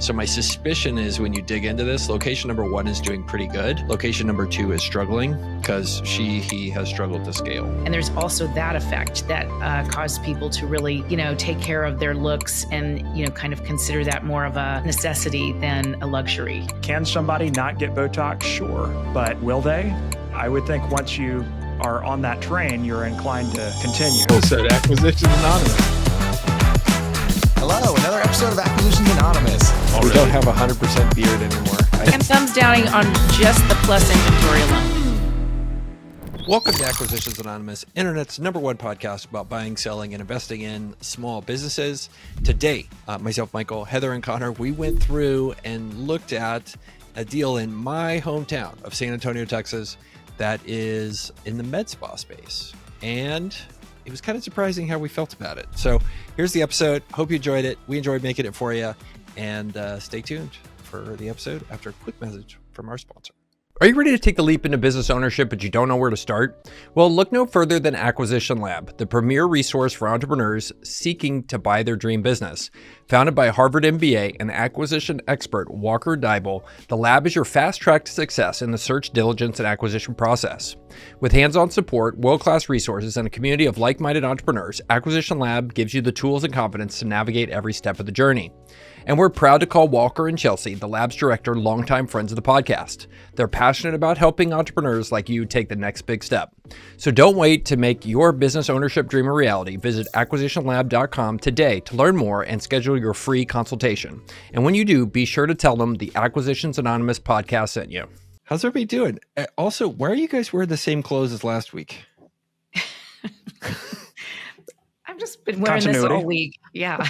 So my suspicion is when you dig into this, location number 1 is doing pretty good. Location number 2 is struggling because he has struggled to scale. And there's also that effect that caused people to really, take care of their looks and, kind of consider that more of a necessity than a luxury. Can somebody not get Botox? Sure. But will they? I would think once you are on that train, you're inclined to continue. So Acquisitions Anonymous. Hello, another episode of Acquisitions Anonymous. We don't have 100% beard anymore. And thumbs downing on just the plus inventory alone. Welcome to Acquisitions Anonymous, Internet's #1 podcast about buying, selling, and investing in small businesses. Today, myself, Michael, Heather, and Connor, we went through and looked at a deal in my hometown of San Antonio, Texas, that is in the med spa space. And it was kind of surprising how we felt about it. So here's the episode. Hope you enjoyed it. We enjoyed making it for you. And stay tuned for the episode after a quick message from our sponsor. Are you ready to take the leap into business ownership, but you don't know where to start? Well, look no further than Acquisition Lab, the premier resource for entrepreneurs seeking to buy their dream business. Founded by Harvard MBA and acquisition expert Walker Deibel, the lab is your fast track to success in the search, diligence, and acquisition process. With hands-on support, world-class resources, and a community of like-minded entrepreneurs, Acquisition Lab gives you the tools and confidence to navigate every step of the journey. And we're proud to call Walker and Chelsea, the lab's director, longtime friends of the podcast. They're passionate about helping entrepreneurs like you take the next big step. So don't wait to make your business ownership dream a reality. Visit acquisitionlab.com today to learn more and schedule your free consultation. And when you do, be sure to tell them the Acquisitions Anonymous podcast sent you. How's everybody doing? Also, why are you guys wearing the same clothes as last week? I've just been wearing this all week. Yeah.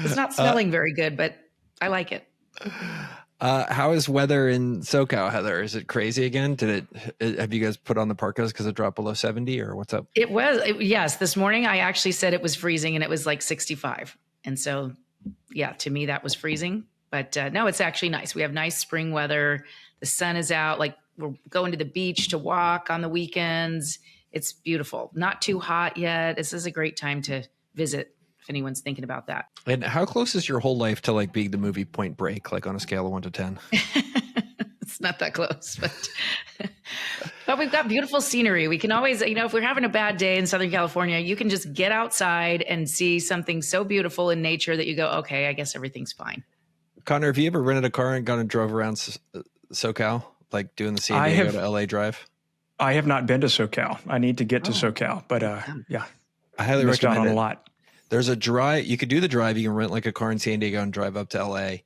It's not smelling very good, but I like it. How is weather in SoCal, Heather? Is it crazy again? Have you guys put on the parkas because it dropped below 70 or what's up? Yes. This morning I actually said it was freezing and it was like 65. And so, yeah, to me that was freezing. But no, it's actually nice. We have nice spring weather. The sun is out. Like we're going to the beach to walk on the weekends. It's beautiful. Not too hot yet. This is a great time to visit if anyone's thinking about that. And how close is your whole life to like being the movie Point Break, like on a scale of 1 to 10? It's not that close, but we've got beautiful scenery. We can always, if we're having a bad day in Southern California, you can just get outside and see something so beautiful in nature that you go, okay, I guess everything's fine. Connor, have you ever rented a car and gone and drove around SoCal, like doing the San Diego to LA drive? I have not been to SoCal. I need to get to SoCal, but yeah. I highly recommend it. A lot. There's a drive. You could do the drive. You can rent like a car in San Diego and drive up to LA.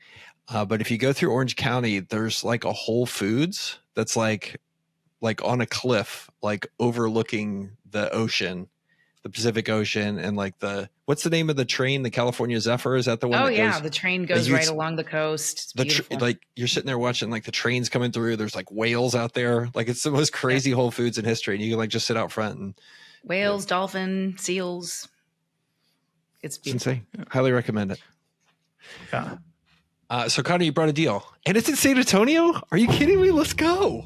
But if you go through Orange County, there's like a Whole Foods that's like on a cliff, like overlooking the ocean, the Pacific Ocean, and like what's the name of the train? The California Zephyr, is that the one? Oh yeah, the train goes right along the coast. It's beautiful. Like you're sitting there watching like the trains coming through. There's like whales out there. Like it's the most crazy Whole Foods in history, and you can like just sit out front and whales, dolphin, seals. It's beautiful. It's insane. Highly recommend it. Yeah. So Connor, you brought a deal, and it's in San Antonio. Are you kidding me? Let's go.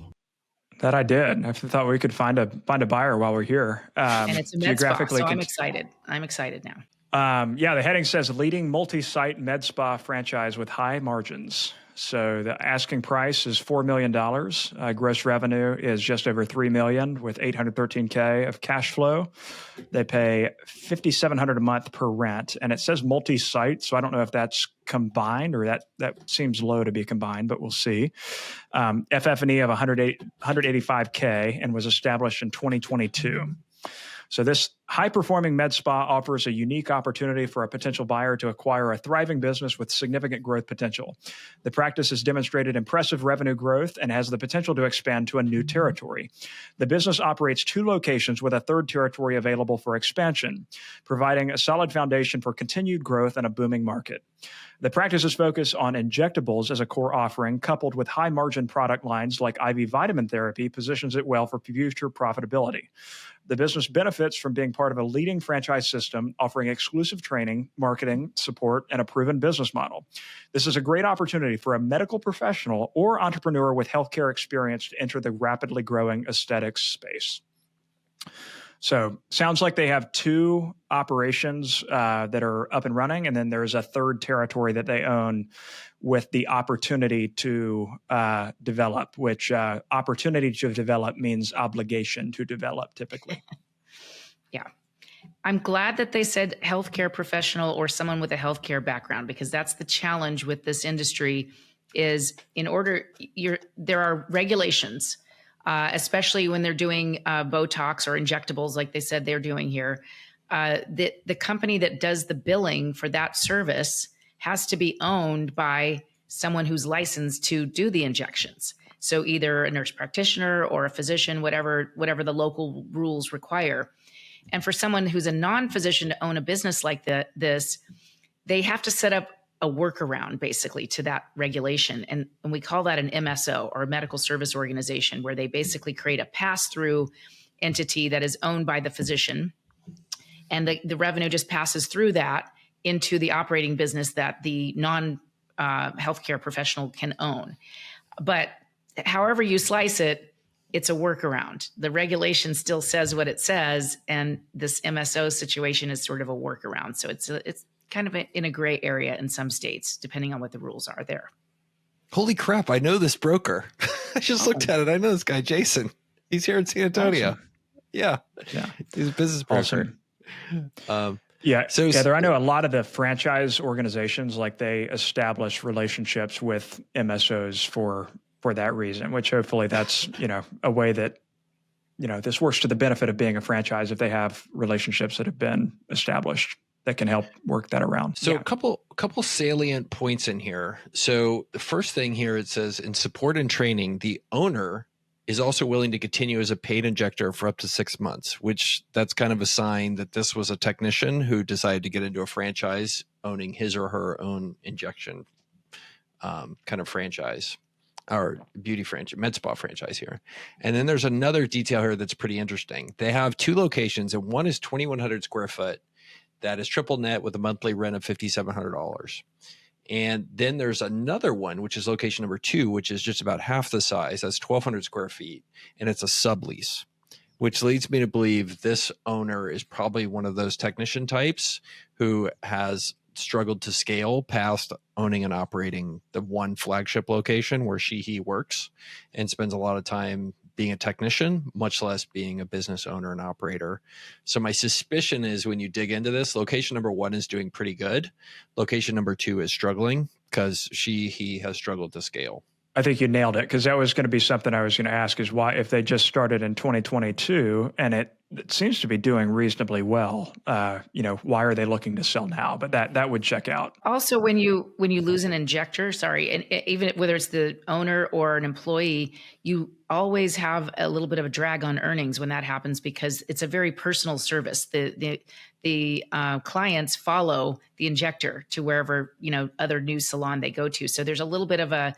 That I did. I thought we could find a buyer while we're here. And it's a med spa, so I'm excited. I'm excited now. Yeah, the heading says leading multi-site med spa franchise with high margins. So the asking price is $4 million. Gross revenue is just over $3 million with $813K of cash flow. They pay $5,700 a month per rent, and it says multi-site. So I don't know if that's combined or that seems low to be combined, but we'll see. FF&E of $185K and was established in 2022. So this high-performing med spa offers a unique opportunity for a potential buyer to acquire a thriving business with significant growth potential. The practice has demonstrated impressive revenue growth and has the potential to expand to a new territory. The business operates 2 locations with a 3rd territory available for expansion, providing a solid foundation for continued growth in a booming market. The practice's focus on injectables as a core offering, coupled with high-margin product lines like IV vitamin therapy, positions it well for future profitability. The business benefits from being part of a leading franchise system, offering exclusive training, marketing, support, and a proven business model. This is a great opportunity for a medical professional or entrepreneur with healthcare experience to enter the rapidly growing aesthetics space. So sounds like they have 2 operations that are up and running, and then there's a 3rd territory that they own with the opportunity to develop, which opportunity to develop means obligation to develop typically. Yeah. I'm glad that they said healthcare professional or someone with a healthcare background, because that's the challenge with this industry is there are regulations, especially when they're doing Botox or injectables like they said they're doing here. The company that does the billing for that service has to be owned by someone who's licensed to do the injections. So either a nurse practitioner or a physician, whatever the local rules require. And for someone who's a non-physician to own a business like this, they have to set up a workaround basically to that regulation. And we call that an MSO, or a medical service organization, where they basically create a pass-through entity that is owned by the physician. And the revenue just passes through that into the operating business that the non-healthcare professional can own. But however you slice it, it's a workaround. The regulation still says what it says, and this MSO situation is sort of a workaround. So it's kind of in a gray area in some states, depending on what the rules are there. Holy crap. I know this broker. I just looked at it. I know this guy, Jason. He's here in San Antonio. Awesome. Yeah. He's a business broker. Awesome. Heather, I know a lot of the franchise organizations, like they establish relationships with MSOs for that reason, which hopefully that's, a way that, this works to the benefit of being a franchise if they have relationships that have been established that can help work that around. So a couple salient points in here. So the first thing here, it says in support and training, the owner is also willing to continue as a paid injector for up to 6 months, which that's kind of a sign that this was a technician who decided to get into a franchise owning his or her own injection kind of franchise, or beauty franchise, med spa franchise here. And then there's another detail here that's pretty interesting. They have 2 locations, and one is 2,100 square foot. That is triple net with a monthly rent of $5,700. And then there's another one, which is location number 2, which is just about half the size. That's 1,200 square feet, and it's a sublease, which leads me to believe this owner is probably one of those technician types who has struggled to scale past owning and operating the one flagship location where he works, and spends a lot of time being a technician, much less being a business owner and operator. So my suspicion is when you dig into this, location number 1 is doing pretty good. Location number 2 is struggling because he has struggled to scale. I think you nailed it, because that was going to be something I was going to ask, is why, if they just started in 2022 and it seems to be doing reasonably well, why are they looking to sell now? But that would check out. Also, when you lose an injector, and even whether it's the owner or an employee, you always have a little bit of a drag on earnings when that happens, because it's a very personal service. The clients follow the injector to wherever, other new salon they go to. So there's a little bit of a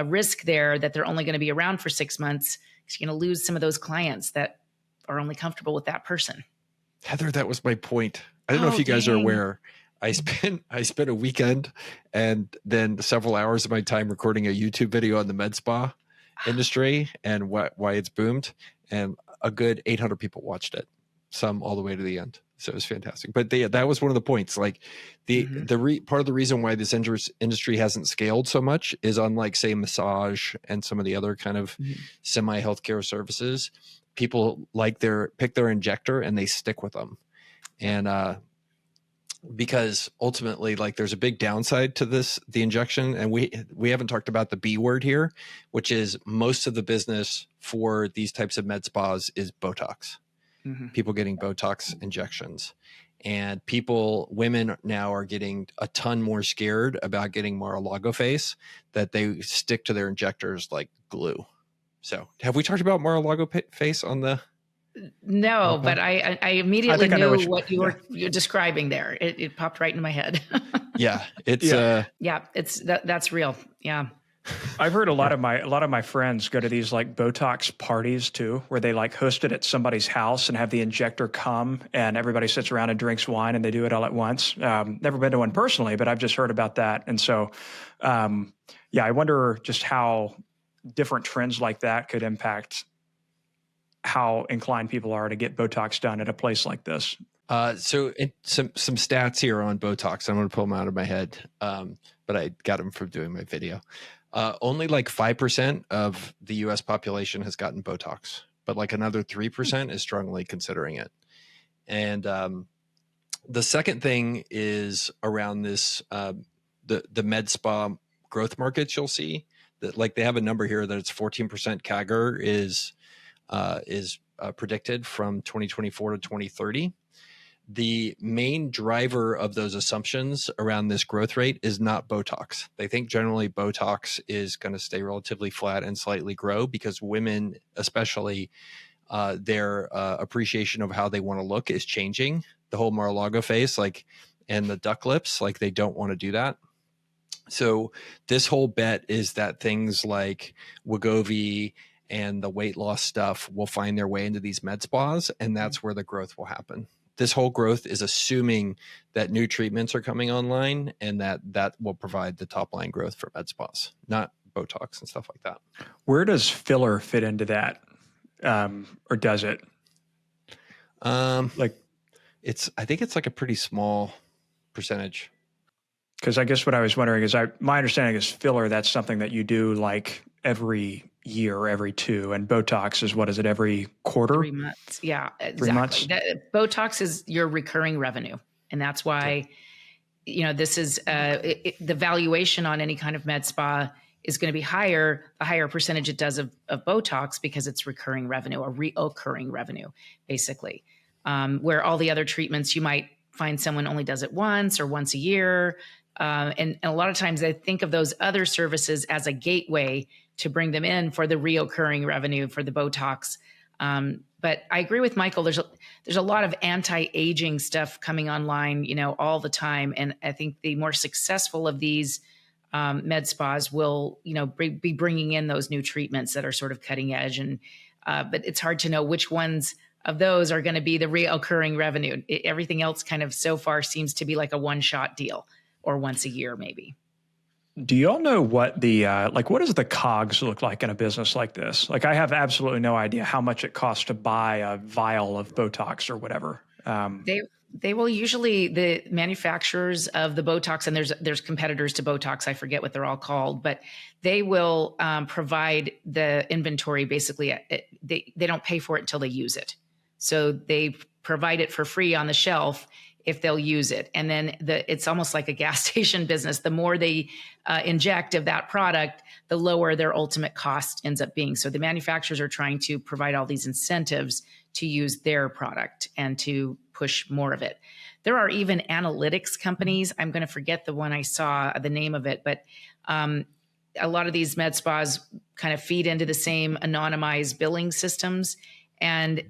risk there that they're only going to be around for 6 months. So you're going to lose some of those clients that are only comfortable with that person. Heather, that was my point. I don't know if you guys are aware. I spent a weekend and then several hours of my time recording a YouTube video on the med spa industry and why it's boomed. And a good 800 people watched it, some all the way to the end. So it was fantastic. But that was one of the points. Like part of the reason why this industry hasn't scaled so much is, unlike, say, massage and some of the other kind of semi healthcare services, people pick their injector and they stick with them. And because ultimately, like, there's a big downside to the injection, and we haven't talked about the B word here, which is most of the business for these types of med spas is Botox. People getting Botox injections, and women now are getting a ton more scared about getting Mar-a-Lago face, that they stick to their injectors like glue. So have we talked about Mar-a-Lago face on the? No, but I immediately knew what you're describing there. It popped right in my head. Yeah, it's that's real. Yeah. I've heard a lot of my friends go to these like Botox parties too, where they like host it at somebody's house and have the injector come and everybody sits around and drinks wine and they do it all at once. Never been to one personally, but I've just heard about that. And so, I wonder just how different trends like that could impact how inclined people are to get Botox done at a place like this? Some stats here on Botox. I'm going to pull them out of my head, but I got them from doing my video. Only like 5% of the U.S. population has gotten Botox, but like another 3% is strongly considering it. And the second thing is around this the med spa growth markets. You'll see that like they have a number here that it's 14% CAGR is predicted from 2024 to 2030. The main driver of those assumptions around this growth rate is not Botox. They think generally Botox is going to stay relatively flat and slightly grow because women, especially, their appreciation of how they want to look is changing. The whole Mar-a-Lago face, like, and the duck lips, like they don't want to do that. So this whole bet is that things like Wegovy and the weight loss stuff will find their way into these med spas, and that's where the growth will happen. This whole growth is assuming that new treatments are coming online and that will provide the top line growth for med spas, not Botox and stuff like that. Where does filler fit into that? Or does it? I think it's like a pretty small percentage. Because I guess what I was wondering is my understanding is filler, that's something that you do like every year or every two, and Botox is what is it, every quarter? 3 months. Yeah, exactly. 3 months. Botox is your recurring revenue. And that's why, this is the valuation on any kind of med spa is going to be higher, the higher percentage it does of Botox because it's recurring revenue or reoccurring revenue, basically. Where all the other treatments, you might find someone only does it once or once a year. And a lot of times I think of those other services as a gateway to bring them in for the reoccurring revenue for the Botox. But I agree with Michael. There's a lot of anti-aging stuff coming online, all the time. And I think the more successful of these med spas will, be bringing in those new treatments that are sort of cutting edge. And but it's hard to know which ones of those are going to be the reoccurring revenue. Everything else kind of so far seems to be like a one-shot deal or once a year, maybe. Do you all know what the what does the COGS look like in a business like this? Like, I have absolutely no idea how much it costs to buy a vial of Botox or whatever. They will usually, the manufacturers of the Botox, and there's competitors to Botox, I forget what they're all called, but they will provide the inventory. Basically, they don't pay for it until they use it. So they provide it for free on the shelf if they'll use it. And then it's almost like a gas station business. The more they inject of that product, the lower their ultimate cost ends up being. So the manufacturers are trying to provide all these incentives to use their product and to push more of it. There are even analytics companies. I'm going to forget the one I saw, the name of it, but a lot of these med spas kind of feed into the same anonymized billing systems. And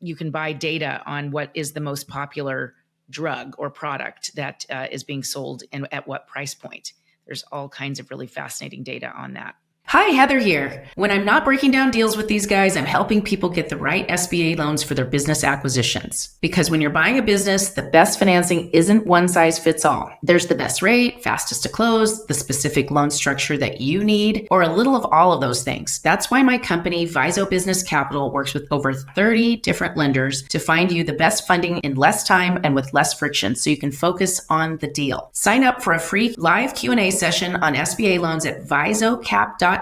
you can buy data on what is the most popular drug or product that is being sold and at what price point. There's all kinds of really fascinating data on that. Hi, Heather here. When I'm not breaking down deals with these guys, I'm helping people get the right SBA loans for their business acquisitions. Because when you're buying a business, the best financing isn't one size fits all. There's the best rate, fastest to close, the specific loan structure that you need, or a little of all of those things. That's why my company, Viso Business Capital, works with over 30 different lenders to find you the best funding in less time and with less friction so you can focus on the deal. Sign up for a free live Q&A session on SBA loans at visocap.net.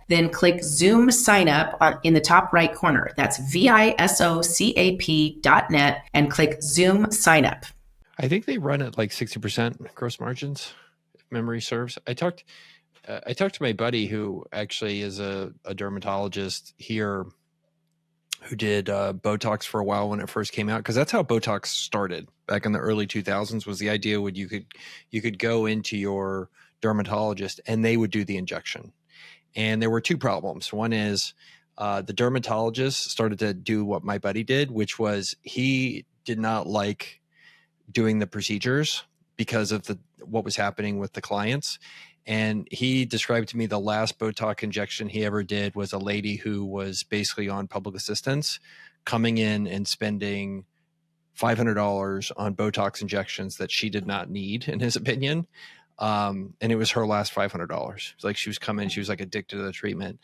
Then click Zoom sign up in the top right corner. That's visocap.net and click Zoom sign up. I think they run at like 60% gross margins, if memory serves. I talked to my buddy who actually is a dermatologist here who did Botox for a while when it first came out, because that's how Botox started back in the early 2000s. Was the idea would you could go into your dermatologist and they would do the injection. And there were two problems. One is the dermatologist started to do what my buddy did, which was he did not like doing the procedures because of what was happening with the clients. And he described to me the last Botox injection he ever did was a lady who was basically on public assistance coming in and spending $500 on Botox injections that she did not need, in his opinion. And it was her last $500. Like she was coming, she was like addicted to the treatment.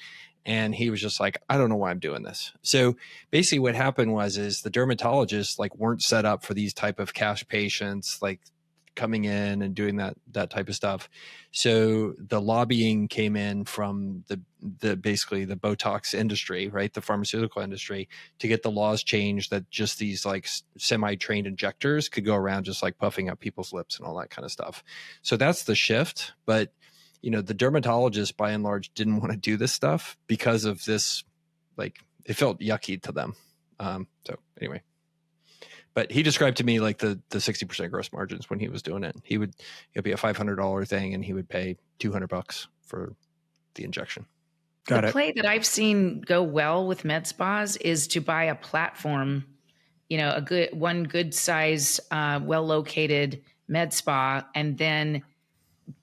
And he was just like, I don't know why I'm doing this. So basically what happened is the dermatologists like weren't set up for these type of cash patients, like coming in and doing that type of stuff. So the lobbying came in from the basically the Botox industry, right? The pharmaceutical industry, to get the laws changed that just these like semi-trained injectors could go around just like puffing up people's lips and all that kind of stuff. So that's the shift. But the dermatologists by and large didn't want to do this stuff because of this, like it felt yucky to them. So anyway. But he described to me like the 60% gross margins when he was doing it. It'd be a $500 thing and he would pay $200 for the injection. Got the it. play that I've seen go well with med spas is to buy a platform, a good size, well located med spa, and then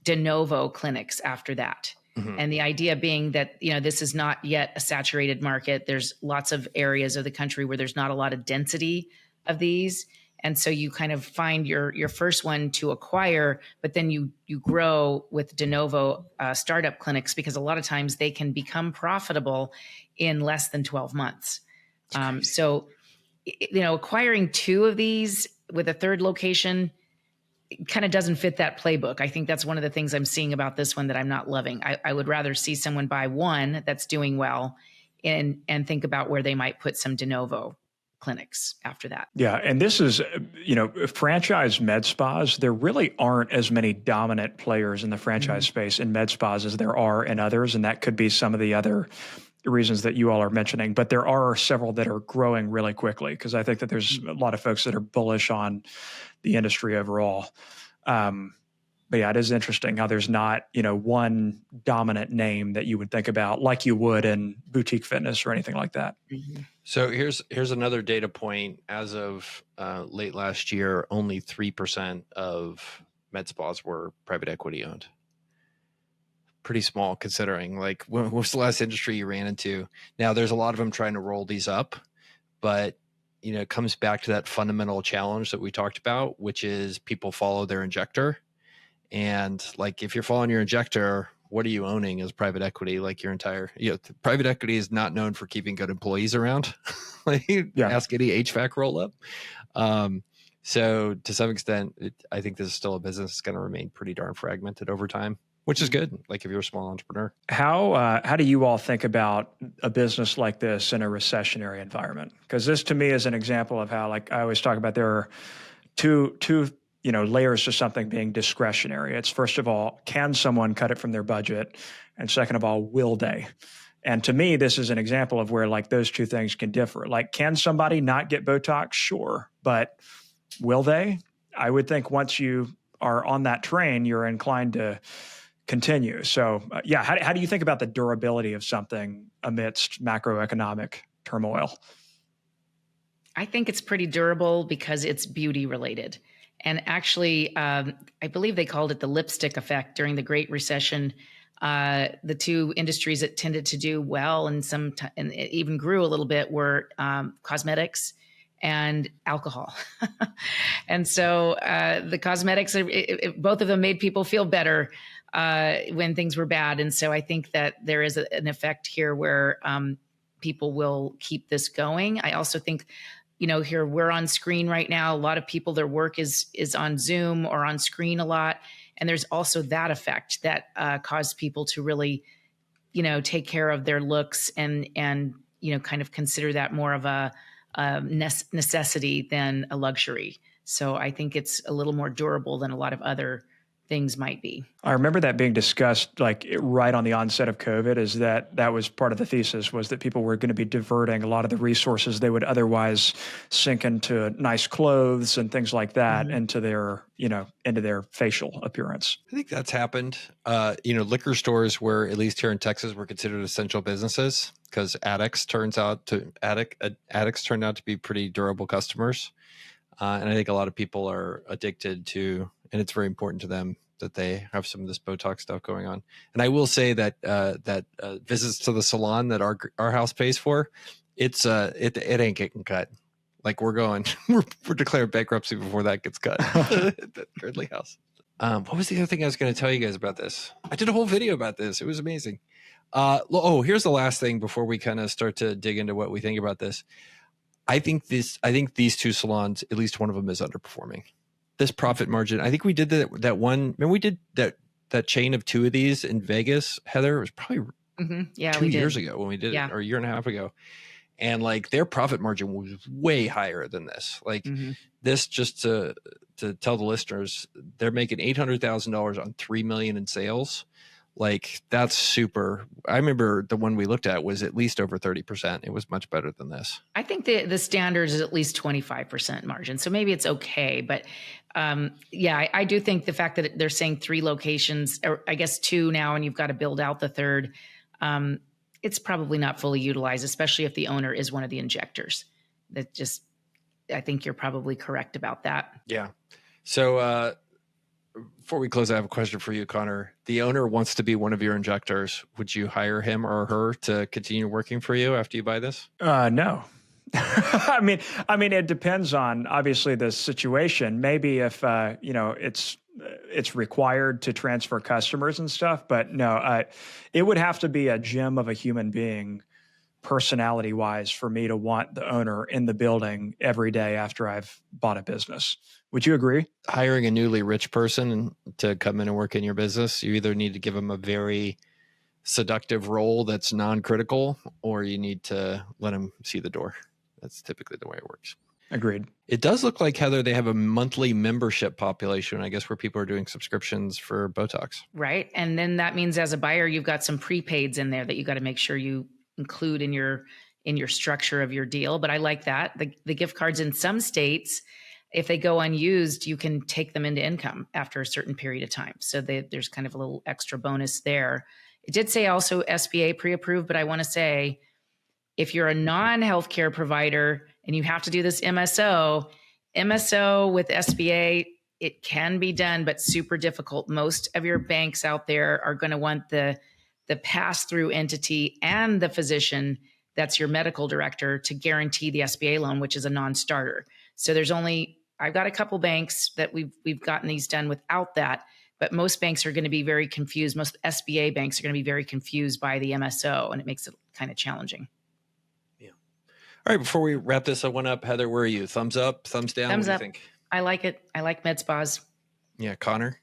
de novo clinics after that. Mm-hmm. And the idea being that, this is not yet a saturated market. There's lots of areas of the country where there's not a lot of density of these. And so you kind of find your first one to acquire, but then you grow with de novo startup clinics, because a lot of times they can become profitable in less than 12 months. So, acquiring 2 of these with a third location kind of doesn't fit that playbook. I think that's one of the things I'm seeing about this one that I'm not loving. I would rather see someone buy one that's doing well and think about where they might put some de novo clinics after that. Yeah. And this is, franchise med spas, there really aren't as many dominant players in the franchise space in med spas as there are in others. And that could be some of the other reasons that you all are mentioning. But there are several that are growing really quickly, because I think that there's a lot of folks that are bullish on the industry overall. But yeah, it is interesting how there's not, one dominant name that you would think about like you would in boutique fitness or anything like that. Mm-hmm. So here's another data point. As of late last year, only 3% of med spas were private equity owned. Pretty small considering, like, what was the last industry you ran into? Now there's a lot of them trying to roll these up, but it comes back to that fundamental challenge that we talked about, which is people follow their injector. And like, if you're following your injector, what are you owning as private equity? Like your entire, private equity is not known for keeping good employees around. Ask any HVAC roll up. So to some extent, I think this is still a business that's going to remain pretty darn fragmented over time, which is good. Like if you're a small entrepreneur. How do you all think about a business like this in a recessionary environment? Because this to me is an example of how, like I always talk about, there are two layers to something being discretionary. It's first of all, can someone cut it from their budget? And second of all, will they? And to me, this is an example of where like those two things can differ. Like, can somebody not get Botox? Sure. But will they? I would think once you are on that train, you're inclined to continue. So how do you think about the durability of something amidst macroeconomic turmoil? I think it's pretty durable because it's beauty related. And actually, I believe they called it the lipstick effect during the Great Recession. The 2 industries that tended to do well and and it even grew a little bit were cosmetics and alcohol. And so the cosmetics, both of them made people feel better when things were bad. And so I think that there is an effect here where people will keep this going. I also think, here we're on screen right now. A lot of people, their work is on Zoom or on screen a lot. And there's also that effect that caused people to really, take care of their looks and kind of consider that more of a necessity than a luxury. So I think it's a little more durable than a lot of other things might be. I remember that being discussed like right on the onset of COVID, is that was part of the thesis, was that people were going to be diverting a lot of the resources they would otherwise sink into nice clothes and things like that into their facial appearance. I think that's happened. Liquor stores were, at least here in Texas, were considered essential businesses because addicts turned out to be pretty durable customers. And I think a lot of people are addicted to, and it's very important to them that they have some of this Botox stuff going on. And I will say that visits to the salon that our house pays for, it ain't getting cut. Like we're declaring bankruptcy before that gets cut. That Gridley house. What was the other thing I was going to tell you guys about this? I did a whole video about this. It was amazing. Here's the last thing before we kind of start to dig into what we think about this. I think these two salons, at least one of them, is underperforming. This profit margin. I think we did that one. Remember we did that chain of two of these in Vegas, Heather. It was probably Yeah, 2 years ago when we did it, or a year and a half ago. And like their profit margin was way higher than this. Like this, just to tell the listeners, they're making $800,000 on $3 million in sales. Like that's super. I remember the one we looked at was at least over 30%. It was much better than this. I think the standard is at least 25% margin. So maybe it's okay. But I do think the fact that they're saying 3 locations, or I guess 2 now, and you've got to build out the third, it's probably not fully utilized, especially if the owner is one of the injectors. I think you're probably correct about that. Yeah. So before we close, I have a question for you, Connor. The owner wants to be one of your injectors. Would you hire him or her to continue working for you after you buy this? No. I mean, it depends on obviously the situation. Maybe if it's required to transfer customers and stuff, but no, it would have to be a gem of a human being, personality wise, for me to want the owner in the building every day after I've bought a business. Would you agree? Hiring a newly rich person to come in and work in your business, you either need to give them a very seductive role that's non-critical, or you need to let them see the door. That's typically the way it works. Agreed. It does look like, Heather, they have a monthly membership population, I guess, where people are doing subscriptions for Botox. Right. And then that means as a buyer, you've got some prepaids in there that you got to make sure you include in your structure of your deal. But I like that. The gift cards in some states, if they go unused, you can take them into income after a certain period of time. So there's kind of a little extra bonus there. It did say also SBA pre-approved, but I want to say if you're a non-healthcare provider and you have to do this MSO with SBA, it can be done, but super difficult. Most of your banks out there are going to want the pass-through entity and the physician that's your medical director to guarantee the SBA loan, which is a non-starter. So I've got a couple banks that we've gotten these done without that, but most banks are going to be very confused. Most SBA banks are going to be very confused by the MSO, and it makes it kind of challenging. Yeah. All right. Before we wrap this one up, Heather, where are you? Thumbs up, thumbs down? Thumbs what up. Do you think? I like it. I like med spas. Yeah. Connor?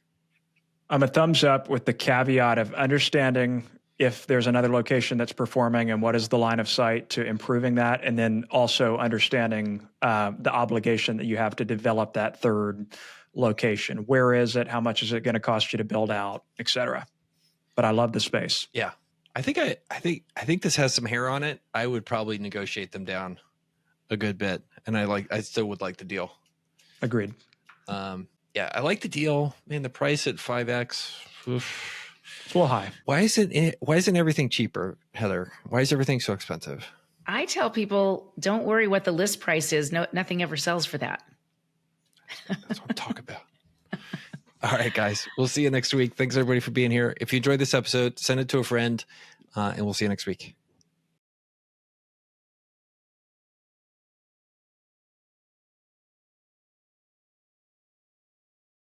I'm a thumbs up with the caveat of understanding if there's another location that's performing and what is the line of sight to improving that. And then also understanding the obligation that you have to develop that third location. Where is it? How much is it going to cost you to build out, et cetera? But I love the space. Yeah. I think this has some hair on it. I would probably negotiate them down a good bit. And I still would like the deal. Agreed. Yeah, I like the deal. Man, the price at 5X. Oof. It's a little high. Why isn't everything cheaper, Heather? Why is everything so expensive? I tell people, don't worry what the list price is. No, nothing ever sells for that. That's what I'm talking about. All right, guys. We'll see you next week. Thanks, everybody, for being here. If you enjoyed this episode, send it to a friend, and we'll see you next week.